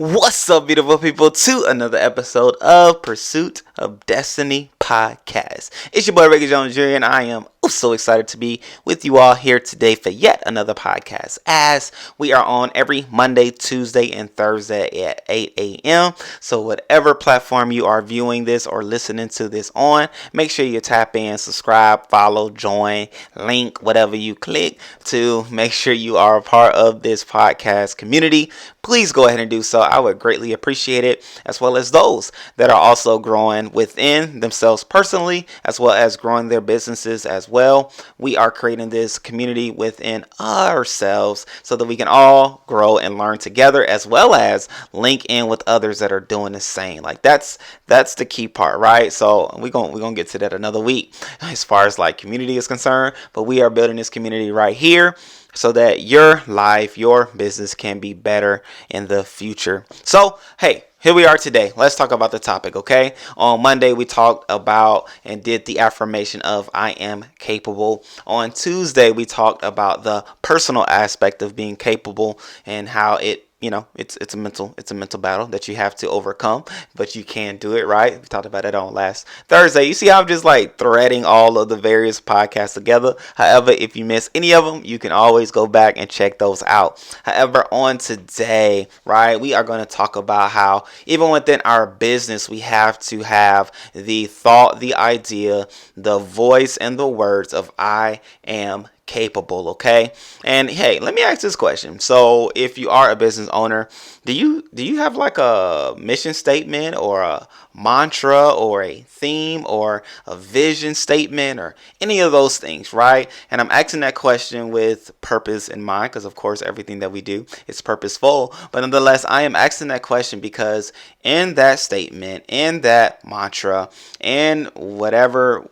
What's up, beautiful people, to another episode of Pursuit of Destiny podcast. It's your boy Ricky Jones Jr. and I am so excited to be with you all here today for yet another podcast, as we are on every Monday, Tuesday, and Thursday at 8 a.m. So whatever platform you are viewing this or listening to this on, make sure you tap in, subscribe, follow, join, link, whatever you click to make sure you are a part of this podcast community. Please go ahead and do so. I would greatly appreciate it, as well as those that are also growing within themselves personally, as well as growing their businesses as well. We are creating this community within ourselves so that we can all grow and learn together, as well as link in with others that are doing the same. Like that's the key part, right? So we're gonna get to that another week as far as like community is concerned, but we are building this community right here so that your life, your business can be better in the future. So, hey, here we are today. Let's talk about the topic, okay? On Monday, we talked about and did the affirmation of I am capable. On Tuesday, we talked about the personal aspect of being capable and how it's a mental battle that you have to overcome, but you can do it, right? We talked about it on last Thursday. You see how I'm just like threading all of the various podcasts together. However, if you miss any of them, you can always go back and check those out. However, on today, right, we are going to talk about how even within our business, we have to have the thought, the idea, the voice, and the words of I am capable, okay? And hey, let me ask this question. So if you are a business owner, do you have like a mission statement or a mantra or a theme or a vision statement or any of those things, right? And I'm asking that question with purpose in mind, because of course everything that we do is purposeful, but nonetheless I am asking that question because in that statement, in that mantra, in whatever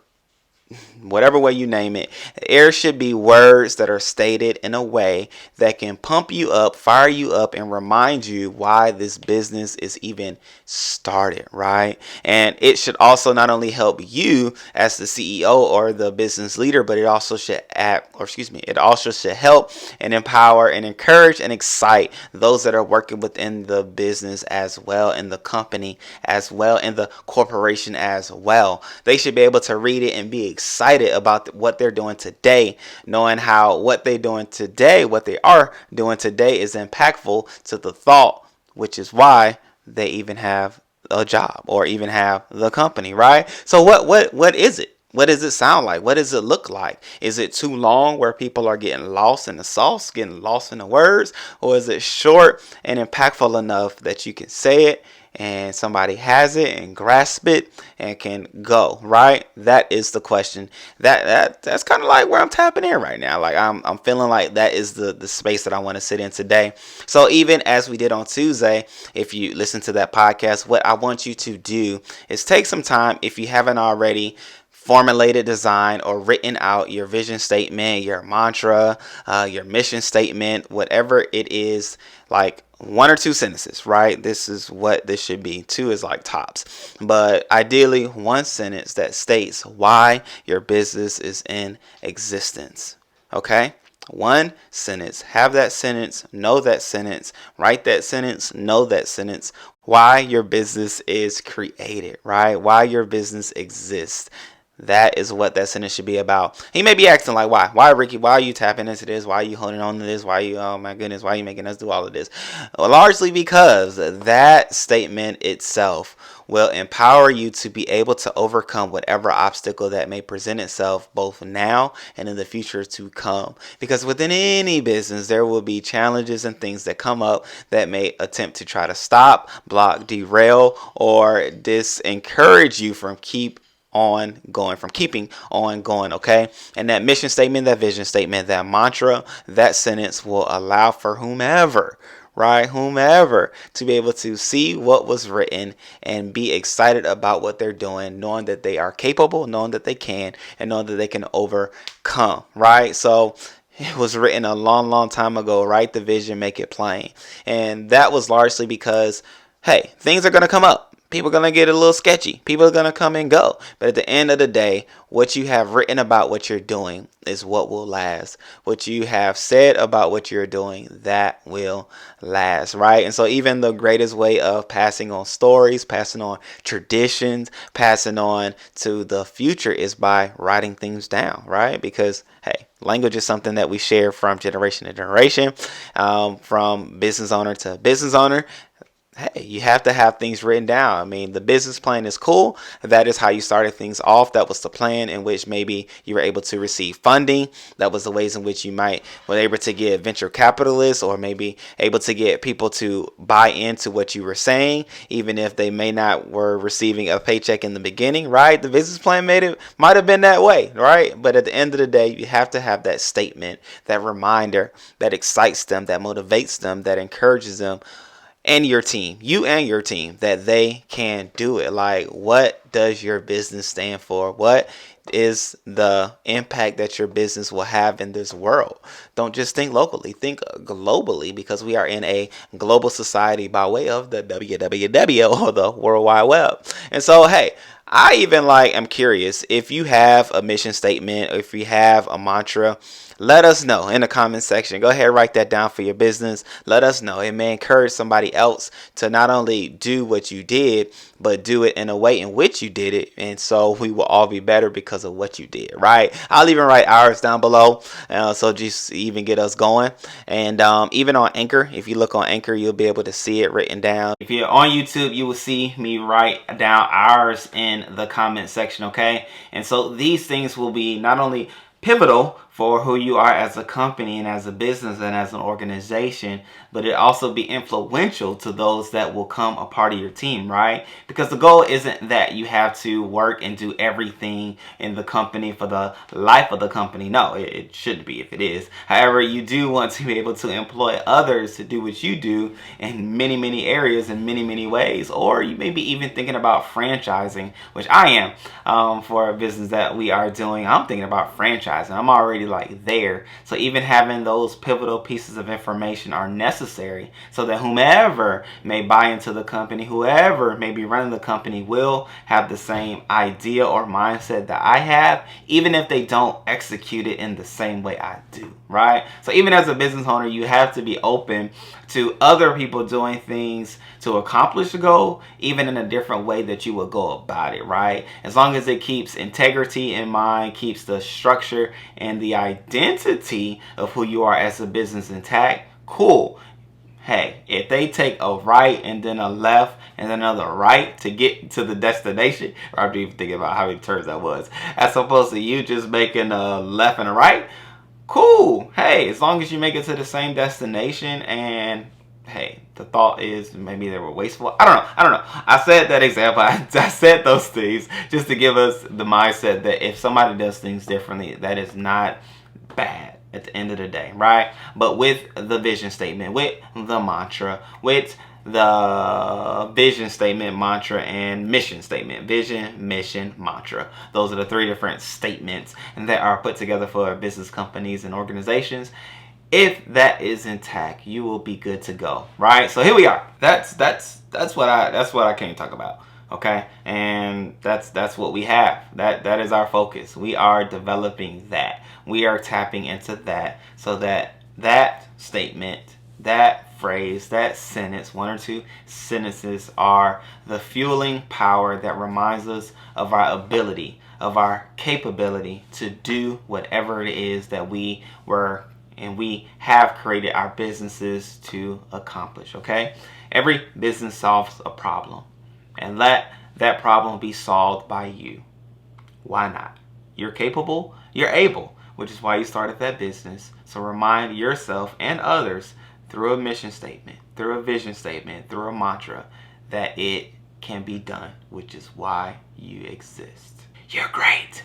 way you name it, there should be words that are stated in a way that can pump you up, fire you up, and remind you why this business is even started, right? And it should also not only help you as the CEO or the business leader, but it also should help and empower and encourage and excite those that are working within the business as well, in the company as well, in the corporation as well. They should be able to read it and be excited about what they're doing today, knowing how what they are doing today is impactful to the thought, which is why they even have a job or even have the company, right? So what is it? What does it sound like? What does it look like? Is it too long where people are getting lost in the sauce, getting lost in the words? Or is it short and impactful enough that you can say it and somebody has it and grasp it and can go, right? That is the question. That's kind of like where I'm tapping in right now. Like I'm feeling like that is the space that I want to sit in today. So even as we did on Tuesday, if you listen to that podcast, what I want you to do is take some time, if you haven't already, formulated, design, or written out your vision statement, your mantra, your mission statement, whatever it is, like 1 or 2 sentences, right? This is what this should be. 2 is like tops, but ideally 1 sentence that states why your business is in existence. Okay? 1 sentence. Have that sentence, know that sentence, write that sentence, know that sentence, why your business is created, right? Why your business exists. That is what that sentence should be about. He may be asking like, why? Why, Ricky? Why are you tapping into this? Why are you holding on to this? Why are you, oh my goodness, why are you making us do all of this? Well, largely because that statement itself will empower you to be able to overcome whatever obstacle that may present itself both now and in the future to come. Because within any business, there will be challenges and things that come up that may attempt to try to stop, block, derail, or disencourage you from keeping on going, okay? And that mission statement, that vision statement, that mantra, that sentence will allow for whomever to be able to see what was written and be excited about what they're doing, knowing that they are capable, knowing that they can, and knowing that they can overcome, right? So it was written a long time ago, write the vision, make it plain. And that was largely because, hey, things are going to come up. people are going to get a little sketchy. People are going to come and go. But at the end of the day, what you have written about what you're doing is what will last. What you have said about what you're doing, that will last, right? And so even the greatest way of passing on stories, passing on traditions, passing on to the future is by writing things down, right? Because, hey, language is something that we share from generation to generation, from business owner to business owner. Hey, you have to have things written down. I mean, the business plan is cool. That is how you started things off. That was the plan in which maybe you were able to receive funding. That was the ways in which you might were able to get venture capitalists, or maybe able to get people to buy into what you were saying, even if they may not were receiving a paycheck in the beginning, right? The business plan might have been that way, right? But at the end of the day, you have to have that statement, that reminder that excites them, that motivates them, that encourages them, and your team, you and your team, that they can do it. Like, what does your business stand for? What is the impact that your business will have in this world? Don't just think locally, think globally, because we are in a global society by way of the www, or the World Wide Web. And so, hey, I even am curious if you have a mission statement, or if you have a mantra. Let us know in the comment section. Go ahead and write that down for your business. Let us know. It may encourage somebody else to not only do what you did, but do it in a way in which you did it. And so we will all be better because of what you did, right? I'll even write ours down below. So just even get us going. And even on Anchor, if you look on Anchor, you'll be able to see it written down. If you're on YouTube, you will see me write down ours in the comment section, okay? And so these things will be not only pivotal for who you are as a company and as a business and as an organization, but it also be influential to those that will come a part of your team, right? Because the goal isn't that you have to work and do everything in the company for the life of the company. No, it shouldn't be if it is. However, you do want to be able to employ others to do what you do in many, many areas, in many, many ways. Or you may be even thinking about franchising, which I am, for a business that we are doing. I'm thinking about franchising. I'm already there. So even having those pivotal pieces of information are necessary so that whomever may buy into the company, whoever may be running the company, will have the same idea or mindset that I have, even if they don't execute it in the same way I do, right? So even as a business owner, you have to be open to other people doing things to accomplish a goal, even in a different way that you would go about it, right? As long as it keeps integrity in mind, keeps the structure and the identity of who you are as a business intact, cool. Hey, if they take a right and then a left and then another right to get to the destination, or I'm even thinking about how many turns that was, as opposed to you just making a left and a right, cool. Hey, as long as you make it to the same destination, and hey, the thought is maybe they were wasteful. I don't know. I said that example. I said those things just to give us the mindset that if somebody does things differently, that is not bad at the end of the day, right? But with the vision statement, with the mantra, with the vision statement, mantra, and mission statement. Vision, mission, mantra. Those are the three different statements that are put together for business companies and organizations. If that is intact, you will be good to go, right? So here we are. That's what I came to talk about. Okay, and that's what we have. That is our focus. We are developing that. We are tapping into that, so that statement, that phrase, that sentence, one or two sentences, are the fueling power that reminds us of our ability, of our capability to do whatever it is that we were and we have created our businesses to accomplish. Okay, every business solves a problem, and let that problem be solved by you. Why not? You're capable, you're able, which is why you started that business. So remind yourself and others through a mission statement, through a vision statement, through a mantra, that it can be done, which is why you exist. You're great.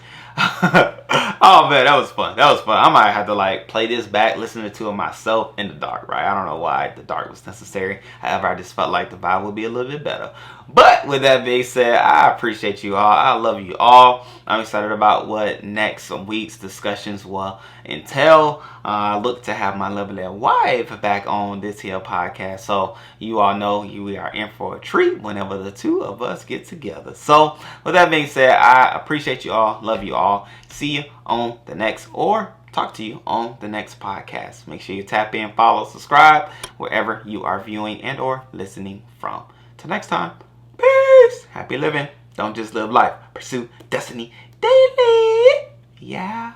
Oh man, that was fun. That was fun. I might have to like play this back, listening to it myself in the dark, right? I don't know why the dark was necessary. However, I just felt like the vibe would be a little bit better. But with that being said, I appreciate you all. I love you all. I'm excited about what next week's discussions will entail. I look to have my lovely wife back on this here podcast. So you all know we are in for a treat whenever the two of us get together. So with that being said, I appreciate you all. Love you all. See you on the next, or talk to you on the next podcast. Make sure you tap in, follow, subscribe wherever you are viewing and or listening from. Till next time, peace. Happy living. Don't just live life. Pursue destiny daily. Yeah.